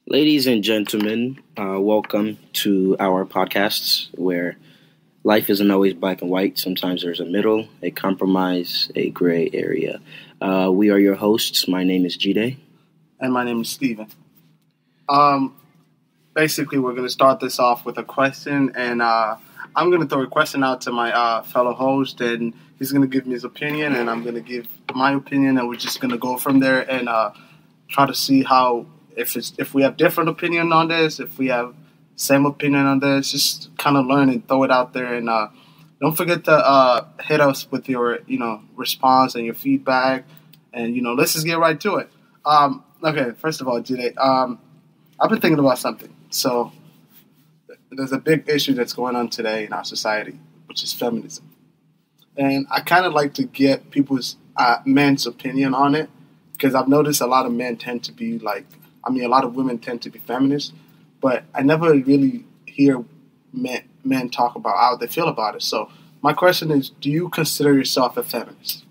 Ladies and gentlemen, welcome to our podcasts where life isn't always black and white. Sometimes there's a middle, a compromise, a gray area. We are your hosts. My name is Jide. And my name is Steven. Um, Basically, we're going to start this off with a question, and I'm going to throw a question out to my fellow host, and he's going to give me his opinion, and I'm going to give my opinion, and we're just going to go from there and try to see how if we have different opinion on this, if we have same opinion on this, just kind of learn and throw it out there, and don't forget to hit us with your response and your feedback, and let's just get right to it. Okay, first of all, Jide, I've been thinking about something. So there's a big issue that's going on today in our society, which is feminism. And I kind of like to get people's men's opinion on it because I've noticed a lot of men tend to be a lot of women tend to be feminists, but I never really hear men talk about how they feel about it. So my question is, do you consider yourself a feminist?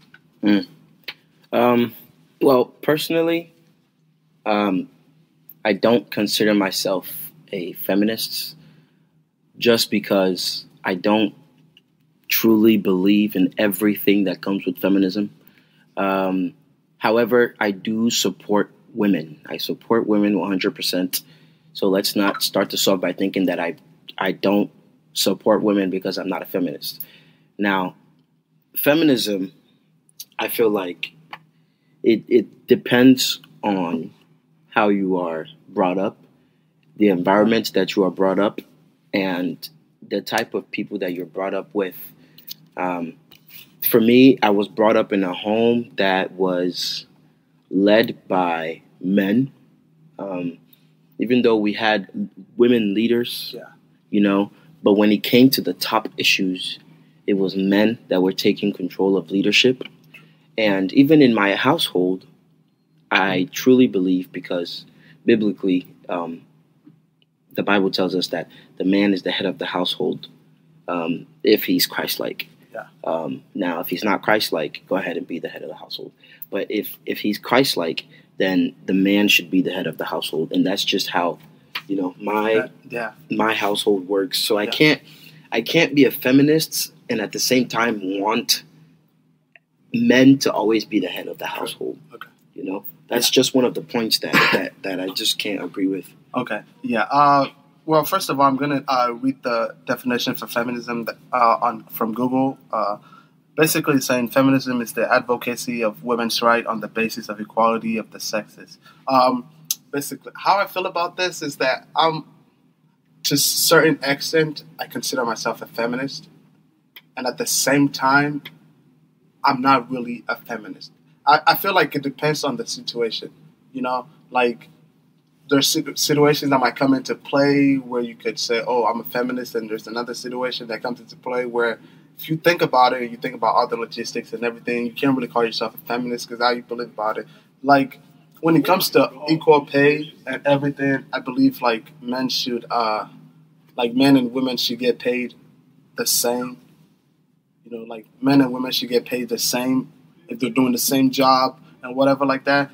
Well, personally, I don't consider myself a feminist just because I don't truly believe in everything that comes with feminism. However, I do support women. I support women 100%. So let's not start this off by thinking that I don't support women because I'm not a feminist. Now, feminism, I feel like it depends on how you are brought up, the environment that you are brought up, and the type of people that you're brought up with. For me, I was brought up in a home that was led by men, even though we had women leaders, but when it came to the top issues, it was men that were taking control of leadership. And even in my household, I truly believe, because biblically, the Bible tells us that the man is the head of the household if he's Christ-like. Yeah. Now, if he's not Christ-like, go ahead and be the head of the household. But if he's Christ-like, then the man should be the head of the household, and that's just how my household works. So I can't be a feminist and at the same time want men to always be the head of the household. Okay. That's just one of the points that I just can't agree with. Okay. Yeah. Well, first of all, I'm going to read the definition for feminism from Google. Basically saying feminism is the advocacy of women's rights on the basis of equality of the sexes. Basically, how I feel about this is that to a certain extent, I consider myself a feminist. And at the same time, I'm not really a feminist. I feel like it depends on the situation. There's situations that might come into play where you could say, oh, I'm a feminist, and there's another situation that comes into play where if you think about it and you think about all the logistics and everything, you can't really call yourself a feminist because how you believe about it. Like, when it comes to equal pay and everything, I believe, men and women should get paid the same. Men and women should get paid the same if they're doing the same job and whatever like that.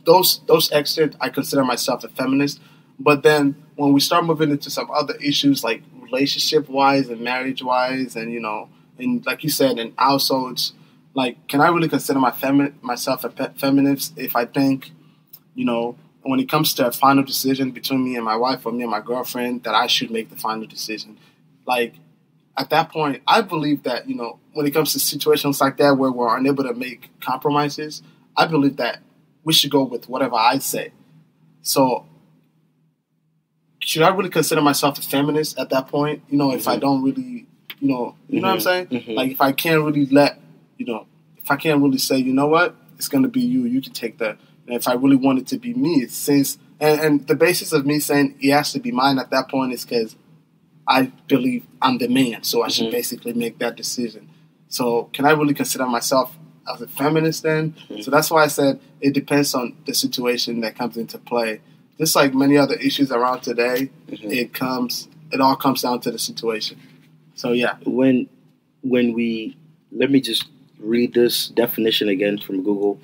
Those extent, I consider myself a feminist. But then when we start moving into some other issues like relationship-wise and marriage-wise and, and like you said, in households, can I really consider myself a feminist if I think, when it comes to a final decision between me and my wife or me and my girlfriend, that I should make the final decision? At that point, I believe that, when it comes to situations like that where we're unable to make compromises, I believe that we should go with whatever I say. So should I really consider myself a feminist at that point? If I don't really, know what I'm saying? Mm-hmm. If I can't really if I can't really say, you know what, it's going to be you can take that. And if I really want it to be me, and the basis of me saying it has to be mine at that point is because I believe I'm the man, so I should basically make that decision. So can I really consider myself as a feminist then? Mm-hmm. So that's why I said it depends on the situation that comes into play. Just like many other issues around today, it all comes down to the situation. So yeah. When let me just read this definition again from Google.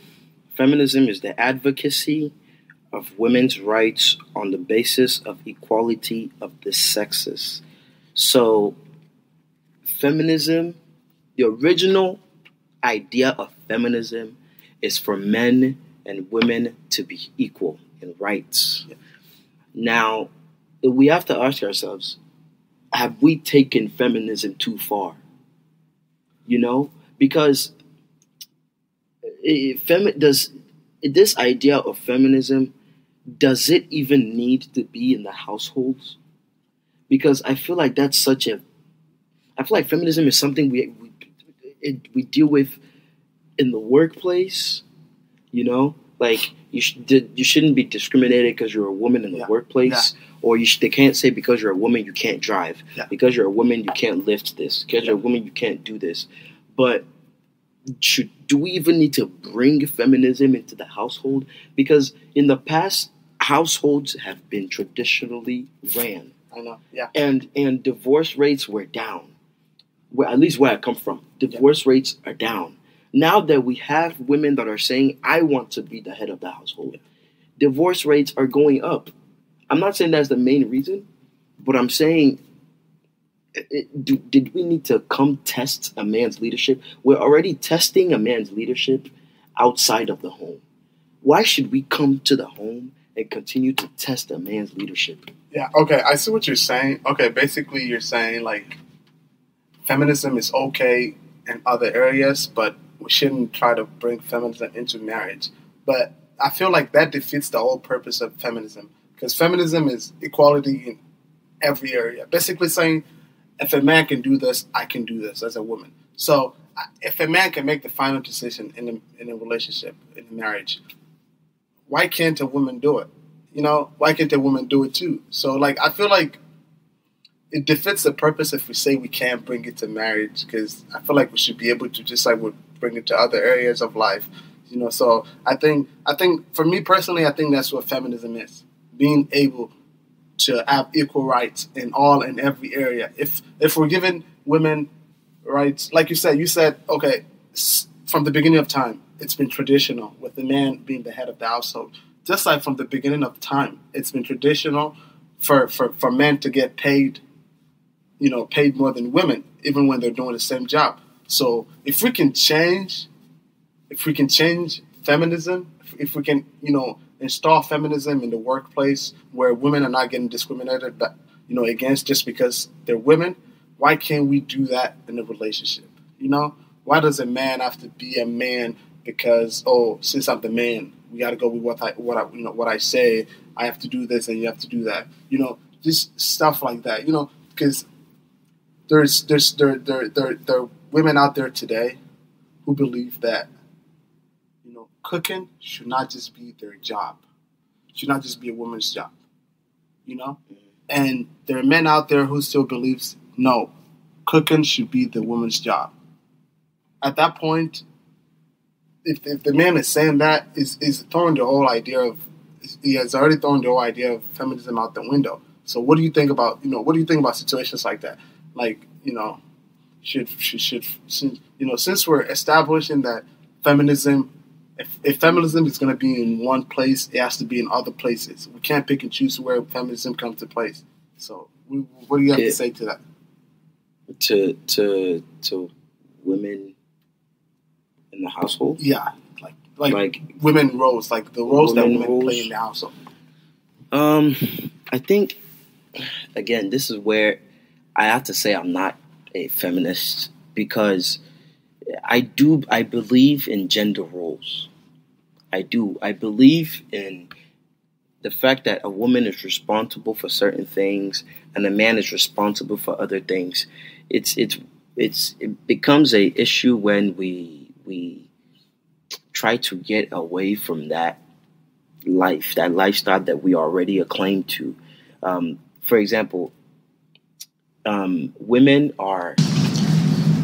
Feminism is the advocacy of women's rights on the basis of equality of the sexes. So, feminism, the original idea of feminism is for men and women to be equal in rights. Now, we have to ask ourselves, have we taken feminism too far? Because does this idea of feminism, does it even need to be in the households? Because I feel like feminism is something we deal with in the workplace. Like you shouldn't be discriminated because you're a woman in the workplace, or they can't say because you're a woman you can't drive, because you're a woman you can't lift this, because you're a woman you can't do this. But do we even need to bring feminism into the household? Because in the past, households have been traditionally ran. I know, yeah. And divorce rates were down. At least where I come from, divorce rates are down. Now that we have women that are saying, I want to be the head of the household, divorce rates are going up. I'm not saying that's the main reason, but I'm saying, did we need to come test a man's leadership? We're already testing a man's leadership outside of the home. Why should we come to the home and continue to test a man's leadership? Yeah, okay, I see what you're saying. Okay, basically you're saying, like, feminism is okay in other areas, but we shouldn't try to bring feminism into marriage. But I feel like that defeats the whole purpose of feminism, because feminism is equality in every area. Basically saying, if a man can do this, I can do this as a woman. So if a man can make the final decision in a relationship, in a marriage, why can't a woman do it? Why can't a woman do it too? So, like, I feel like it defeats the purpose if we say we can't bring it to marriage, because I feel like we should be able to, just like we bring it to other areas of life. So I think for me personally, I think that's what feminism is: being able to have equal rights in every area. If we're giving women rights, like you said, okay, from the beginning of time, it's been traditional with the man being the head of the household. Just like from the beginning of time, it's been traditional for men to get paid, paid more than women, even when they're doing the same job. So if we can change feminism, if we can, install feminism in the workplace where women are not getting discriminated, against just because they're women, why can't we do that in a relationship? Why does a man have to be a man because, since I'm the man, we got to go with what I say. I have to do this and you have to do that. Just stuff like that. Because there are women out there today who believe that cooking should not just be their job. It should not just be a woman's job. And there are men out there who still believes no, cooking should be the woman's job. At that point, if the man is saying that, is throwing the whole idea of, he has already thrown the whole idea of feminism out the window. So what do you think about situations like that? Like, should since we're establishing that feminism, if feminism is going to be in one place, it has to be in other places. We can't pick and choose where feminism comes to place. So what do you have to say to that? To women in the household? Yeah, like women roles, like the roles that women play in the household. I think, again, this is where I have to say I'm not a feminist, because I believe in gender roles. I do. I believe in the fact that a woman is responsible for certain things and a man is responsible for other things. It becomes a issue when we try to get away from that lifestyle that we already acclaim to. For example, women are...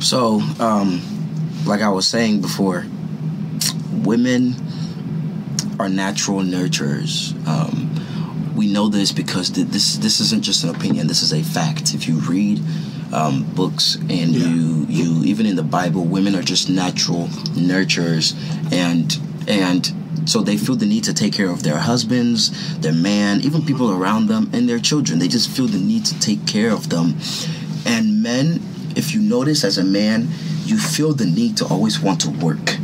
So, like I was saying before, women are natural nurturers. We know this because this isn't just an opinion. This is a fact. If you read books and you even in the Bible, women are just natural nurturers, and So they feel the need to take care of their husbands, their man, even people around them, and their children. They just feel the need to take care of them. And men, if you notice as a man, you feel the need to always want to work.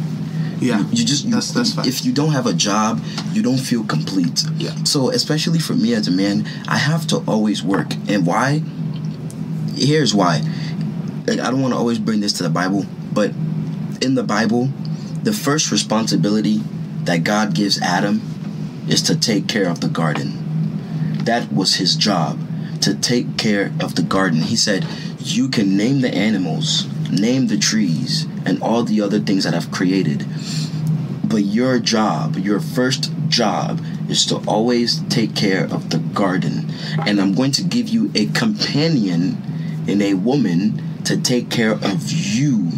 Yeah, that's fine. If you don't have a job, you don't feel complete. Yeah. So especially for me as a man, I have to always work. And why? Here's why. Like, I don't want to always bring this to the Bible, but in the Bible, the first responsibility that God gives Adam is to take care of the garden. That was his job, to take care of the garden. He said, you can name the animals, name the trees, and all the other things that I've created. But your job, your first job, is to always take care of the garden. And I'm going to give you a companion in a woman to take care of you.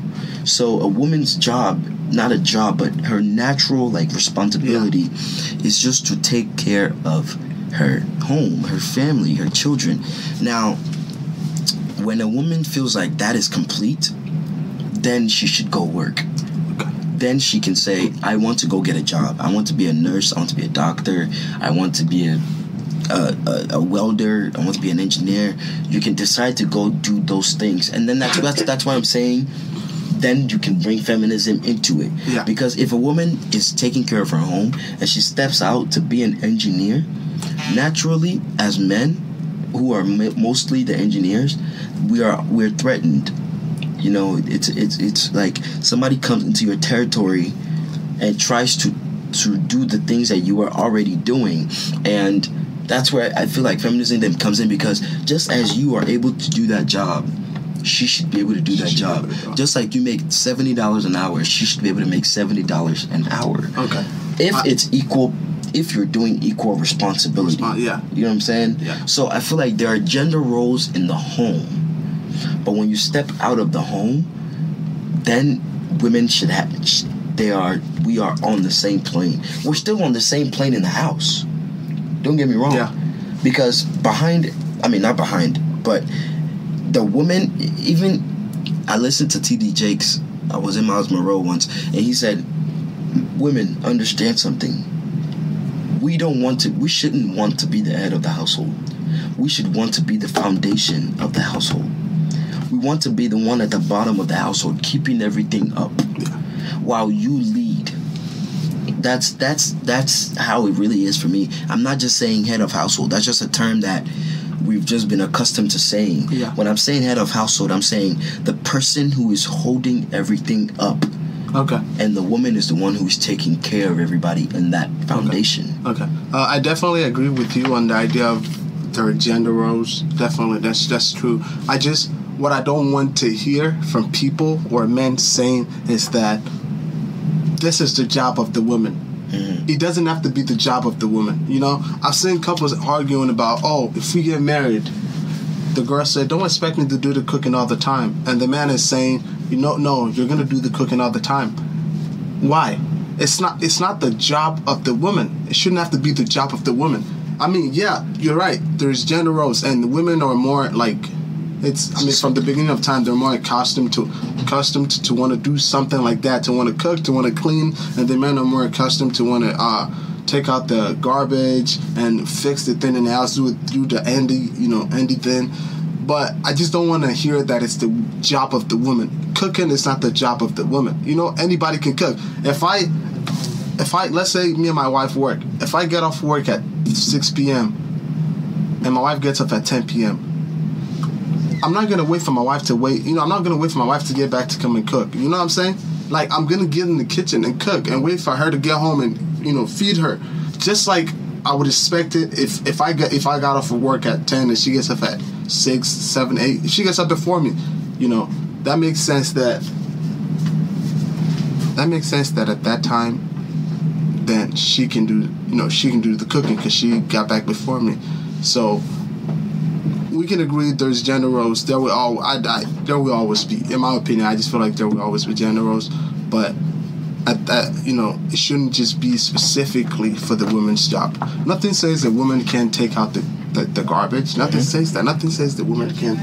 So a woman's job, not a job, but her natural responsibility is just to take care of her home, her family, her children. Now, when a woman feels like that is complete, then she should go work. Then she can say, I want to go get a job. I want to be a nurse. I want to be a doctor. I want to be a welder. I want to be an engineer. You can decide to go do those things. And then that's why I'm saying, then you can bring feminism into it. Yeah. Because if a woman is taking care of her home and she steps out to be an engineer, naturally, as men who are mostly the engineers, we're threatened. You know, it's like somebody comes into your territory and tries to do the things that you are already doing. And that's where I feel like feminism then comes in, because just as you are able to do that job, she should be able to do that job. Just like you make $70 an hour, she should be able to make $70 an hour. Okay. If it's equal, if you're doing equal responsibility. Yeah. You know what I'm saying? Yeah. So I feel like there are gender roles in the home. But when you step out of the home, then women should have, we are on the same plane. We're still on the same plane in the house. Don't get me wrong. Yeah. Because not behind, but the woman, even, I listened to T.D. Jakes. I was in Miles Monroe once, and he said, women, understand something. We shouldn't want to be the head of the household. We should want to be the foundation of the household. We want to be the one at the bottom of the household, keeping everything up while you lead. That's how it really is for me. I'm not just saying head of household. That's just a term that we've just been accustomed to saying. Yeah. When I'm saying head of household, I'm saying the person who is holding everything up. Okay. And the woman is the one who's taking care of everybody in that foundation. Okay. I definitely agree with you on the idea of there are gender roles. Definitely, that's true. What I don't want to hear from people or men saying is that this is the job of the woman. Mm-hmm. It doesn't have to be the job of the woman. You know, I've seen couples arguing about, if we get married, the girl said, don't expect me to do the cooking all the time. And the man is saying, no, you're going to do the cooking all the time. Why? It's not the job of the woman. It shouldn't have to be the job of the woman. I mean, yeah, you're right. There's gender roles, and the women are more from the beginning of time, they're more accustomed to want to do something like that, to want to cook, to want to clean, and the men are more accustomed to want to take out the garbage and fix the thing in the house, do the Andy thing. But I just don't want to hear that it's the job of the woman. Cooking is not the job of the woman. Anybody can cook. If I let's say me and my wife work. If I get off work at 6 p.m. and my wife gets up at 10 p.m., I'm not going to wait for my wife to wait. I'm not going to wait for my wife to get back to come and cook. You know what I'm saying? Like, I'm going to get in the kitchen and cook and wait for her to get home and, feed her. Just like I would expect it if I got off of work at 10 and she gets up at 6, 7, 8. If she gets up before me, that makes sense that at that time, then she can do the cooking because she got back before me. So we can agree there's gender roles. There will always be. In my opinion, I just feel like there will always be gender roles. But it shouldn't just be specifically for the woman's job. Nothing says a woman can't take out the garbage. Nothing says that. Nothing says the woman can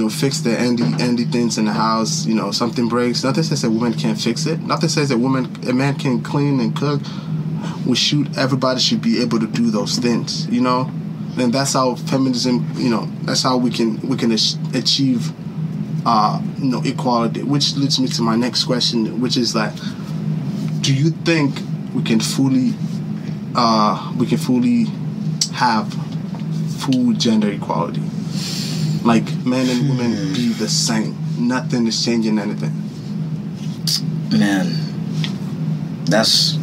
fix the endy things in the house. Something breaks. Nothing says that women can't fix it. Nothing says that a man can clean and cook. Everybody should be able to do those things. And that's how feminism. That's how we can achieve equality. Which leads me to my next question, which is like, do you think we can fully have full gender equality? Like men and women be the same. Nothing is changing anything. Man, that's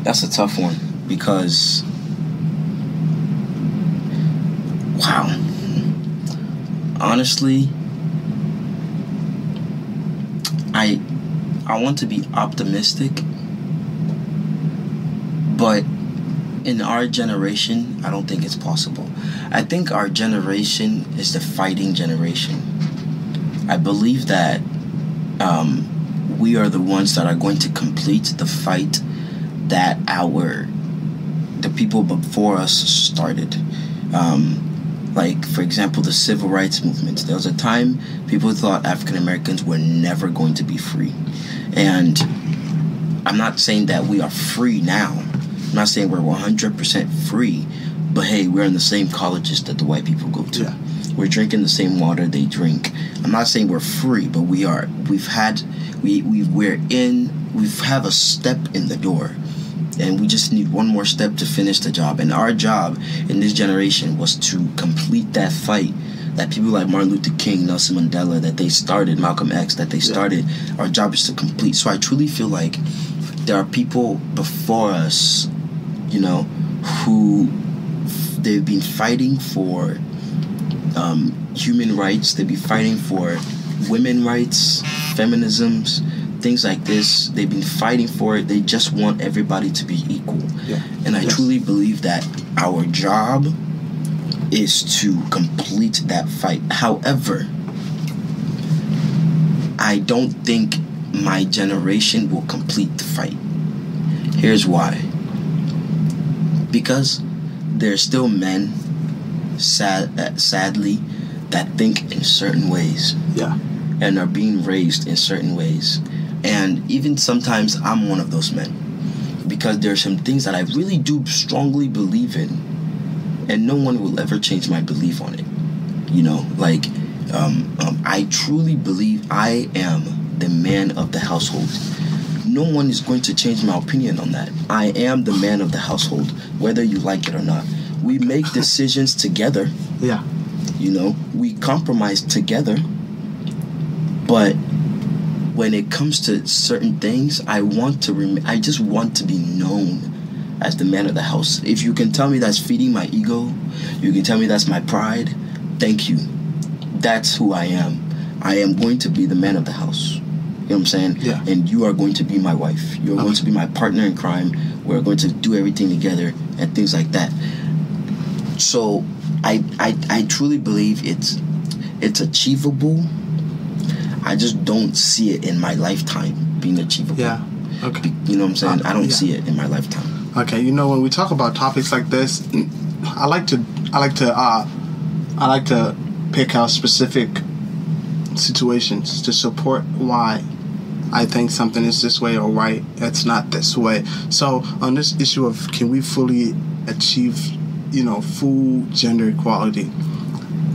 a tough one because wow. Honestly, I want to be optimistic, but in our generation, I don't think it's possible. I think our generation is the fighting generation. I believe that we are the ones that are going to complete the fight that the people before us started. Like, for example, the civil rights movement. There was a time people thought African Americans were never going to be free. And I'm not saying that we are free now. I'm not saying we're 100% free, but hey, we're in the same colleges that the white people go to. Yeah. We're drinking the same water they drink. I'm not saying we're free, but we have a step in the door, and we just need one more step to finish the job. And our job in this generation was to complete that fight that people like Martin Luther King, Nelson Mandela, that they started, Malcolm X, that they started. Yeah. Our job is to complete. So I truly feel like there are people before us, who they've been fighting for human rights. They've been fighting for women rights, feminisms, things like this. They've been fighting for it. They just want everybody to be equal. Yeah. And I truly believe that our job is to complete that fight. However, I don't think my generation will complete the fight. Here's why. Because there's still men, sadly, that think in certain ways. Yeah. And are being raised in certain ways. And even sometimes I'm one of those men. Because there are some things that I really do strongly believe in, and no one will ever change my belief on it. I truly believe I am the man of the household. No one is going to change my opinion on that. I am the man of the household, whether you like it or not. We make decisions together. Yeah. We compromise together. But when it comes to certain things, I just want to be known as the man of the house. If you can tell me that's feeding my ego, you can tell me that's my pride, thank you. That's who I am. I am going to be the man of the house. You know what I'm saying? Yeah. And you are going to be my wife. You're going to be my partner in crime. We're going to do everything together and things like that. So I truly believe it's achievable. I just don't see it in my lifetime being achievable. Yeah. Okay. You know what I'm saying? I don't see it in my lifetime. Okay. When we talk about topics like this, I like to pick out specific situations to support why I think something is this way or why it's not this way. So on this issue of can we fully achieve, full gender equality,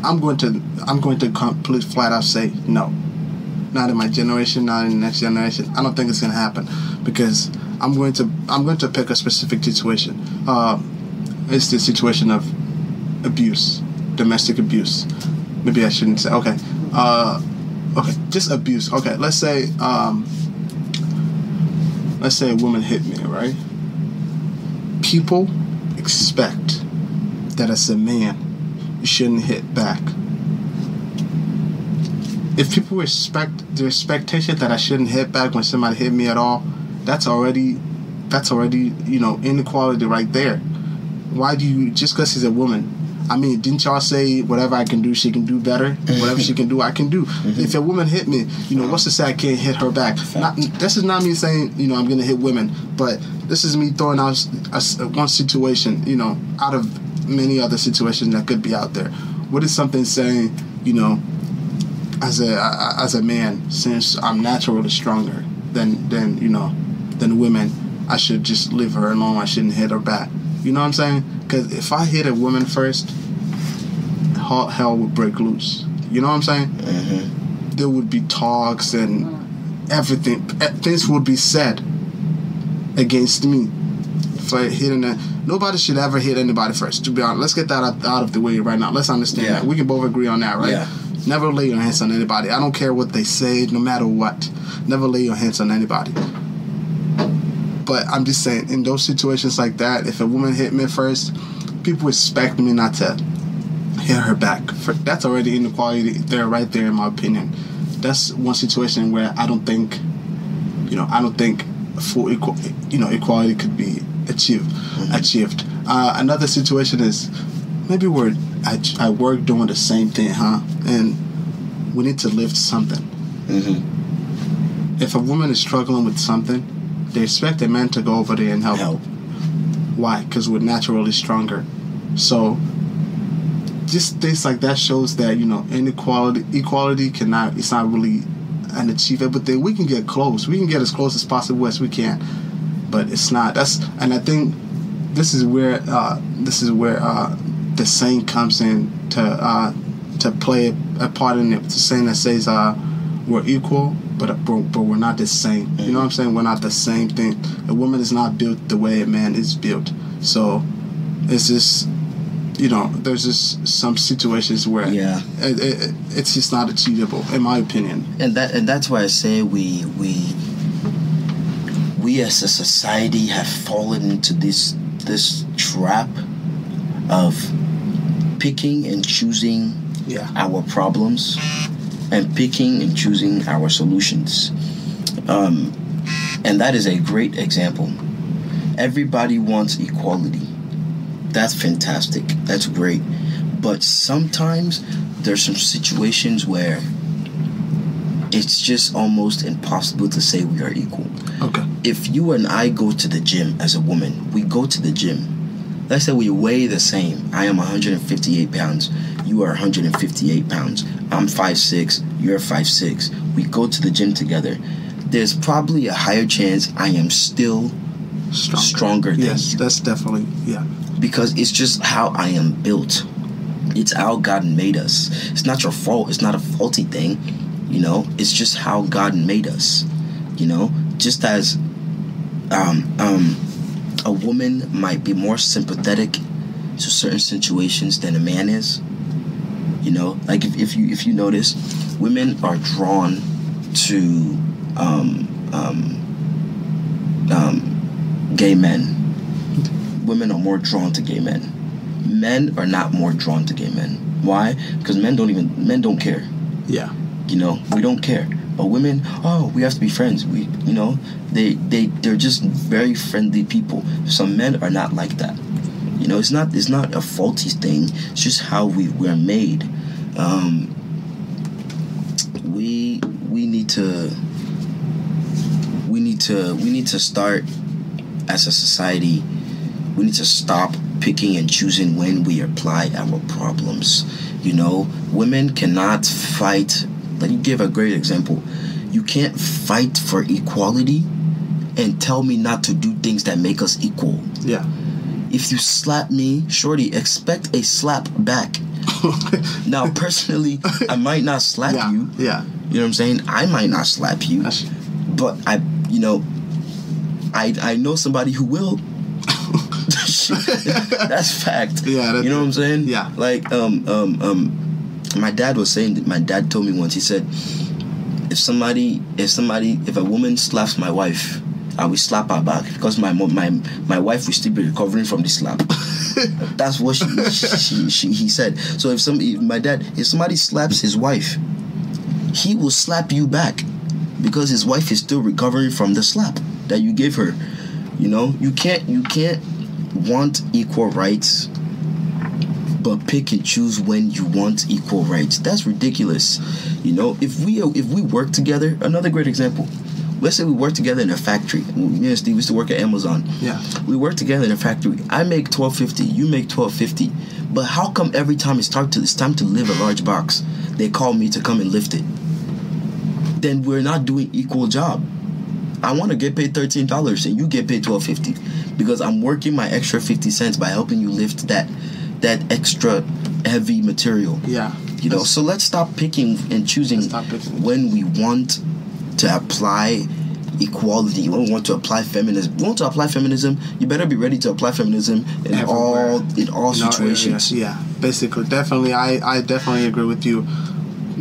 I'm going to complete flat out say no. Not in my generation, not in the next generation. I don't think it's going to happen because I'm going to pick a specific situation. It's the situation of abuse, domestic abuse. Maybe I shouldn't say. Okay, just abuse. Okay, let's say a woman hit me, right? People expect that as a man, you shouldn't hit back. If people respect the expectation that I shouldn't hit back when somebody hit me at all, that's already inequality right there. Why do you, just because she's a woman? I mean, didn't y'all say whatever I can do, she can do better? Whatever she can do, I can do. Mm-hmm. If a woman hit me, what's to say I can't hit her back? This is not me saying, I'm going to hit women, but this is me throwing out one situation, out of many other situations that could be out there. What is something saying you know, as a man, since I'm naturally stronger than women, I should just leave her alone. I shouldn't hit her back. You know what I'm saying? Because if I hit a woman first, hell would break loose. You know what I'm saying? Mm-hmm. There would be talks and everything. Things would be said against me for hitting her. Nobody should ever hit anybody first, to be honest. Let's get that out of the way right now. Let's understand that. We can both agree on that, right? Yeah. Never lay your hands on anybody. I don't care what they say, no matter what. Never lay your hands on anybody. But I'm just saying, in those situations like that, if a woman hit me first, people expect me not to hit her back. That's already inequality there, right there, in my opinion. That's one situation where I don't think full equality could be achieved. Another situation is maybe I work doing the same thing, and we need to lift something. Mm-hmm. If a woman is struggling with something, they expect a man to go over there and help. Why? Because we're naturally stronger. So just things like that shows that, equality cannot. It's not really an achievable thing. We can get close. We can get as close as possible as we can, but it's not. And I think this is where the saying comes in to play a part in it. The saying that says we're equal, but we're not the same. Mm-hmm. You know what I'm saying? We're not the same thing. A woman is not built the way a man is built. So it's just, there's just some situations where it's just not achievable, in my opinion. And that's why I say we as a society have fallen into this trap of picking and choosing our problems and picking and choosing our solutions. And that is a great example. Everybody wants equality. That's fantastic. That's great. But sometimes there's some situations where it's just almost impossible to say we are equal. Okay. If you and I go to the gym as a woman, we go to the gym. Let's say we weigh the same. I am 158 pounds. You are 158 pounds. I'm 5'6". You're 5'6". We go to the gym together. There's probably a higher chance I am still stronger than you. Yes, that's definitely, Because it's just how I am built. It's how God made us. It's not your fault. It's not a faulty thing. It's just how God made us. Just as a woman might be more sympathetic to certain situations than a man is. Like if you notice, women are drawn to gay men. Women are more drawn to gay men. Men are not more drawn to gay men. Why? Because men don't care. Yeah. We don't care. But women, we have to be friends. They're just very friendly people. Some men are not like that. It's not a faulty thing. It's just how we're made. We need to start as a society. We need to stop picking and choosing when we apply our problems. Women cannot fight. Let me give a great example. You can't fight for equality and tell me not to do things that make us equal. Yeah. If you slap me, shorty, expect a slap back. Now, personally, I might not slap you. Yeah. You know what I'm saying? I might not slap you. But I know somebody who will. That's fact. Yeah. You know what I'm saying? Yeah. Like, my dad was saying that. My dad told me once. He said, if a woman slaps my wife, I will slap her back because my wife will still be recovering from the slap. That's what he said. So if somebody slaps his wife, he will slap you back because his wife is still recovering from the slap that you gave her. You can't want equal rights but pick and choose when you want equal rights. That's ridiculous. If we work together, another great example. Let's say we work together in a factory. Me and Steve used to work at Amazon. Yeah. We work together in a factory. I make $12.50. You make $12.50. But how come every time it's time to live a large box, they call me to come and lift it, then we're not doing equal job. I want to get paid $13 and you get paid $12.50 because I'm working my extra 50 cents by helping you lift that extra heavy material. Yeah. You know, so let's stop picking and choosing when we want to apply equality, when we want to apply feminism. You want to apply feminism, you better be ready to apply feminism in all situations. Yeah, basically, definitely, I definitely agree with you,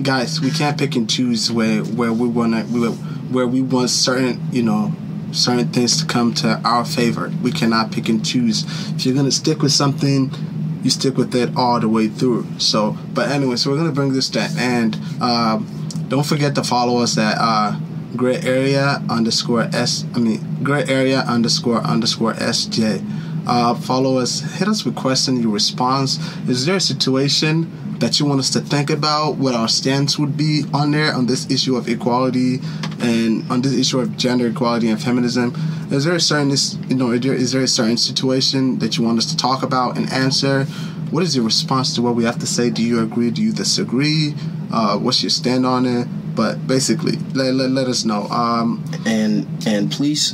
guys. We can't pick and choose where we want certain things to come to our favor. We cannot pick and choose. If you're gonna stick with something, you stick with it all the way through. So, but anyway, so we're gonna bring this to an end. Don't forget to follow us at gray area underscore SJ. Follow us, hit us with question, your response. Is there a situation that you want us to think about, what our stance would be on there, on this issue of equality and on this issue of gender equality and feminism? Is there a certain situation that you want us to talk about and answer? What is your response to what we have to say? Do you agree? Do you disagree? What's your stand on it? But basically, let us know. And please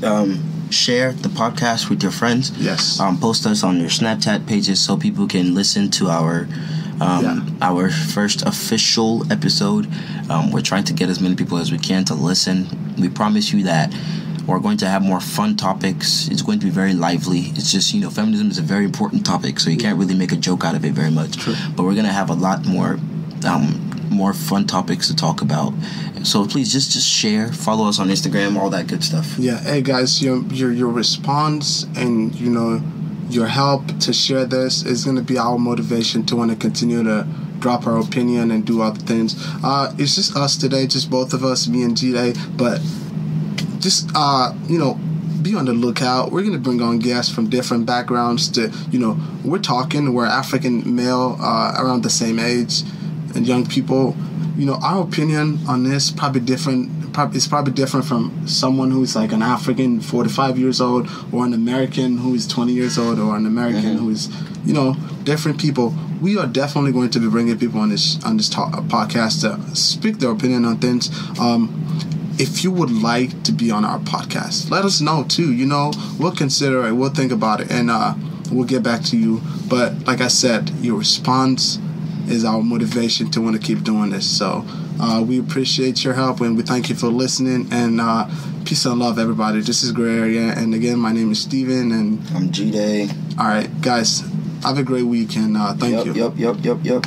share the podcast with your friends. Yes. Post us on your Snapchat pages so people can listen to our first official episode. We're trying to get as many people as we can to listen. We promise you that we're going to have more fun topics. It's going to be very lively. It's just, feminism is a very important topic, so you can't really make a joke out of it very much. True. But we're going to have a lot more fun topics to talk about. So please just share, follow us on Instagram, all that good stuff. Yeah. Hey guys, your response and your help to share this is going to be our motivation to want to continue to drop our opinion and do other things. It's just us today, just both of us, me and G-Day, but just be on the lookout. We're going to bring on guests from different backgrounds to, we're African male, around the same age, and young people. Our opinion on this probably different. It's probably different from someone who's like an African 45 years old, or an American who is 20 years old, or an American who is, different people. We are definitely going to be bringing people on this podcast to speak their opinion on things. If you would like to be on our podcast, let us know too. We'll consider it. We'll think about it, and we'll get back to you. But like I said, your response is our motivation to want to keep doing this. So we appreciate your help, and we thank you for listening. And peace and love, everybody. This is Gray Area, and again, my name is Steven, and I'm G-Day. All right, guys, have a great week, and thank you. Yep.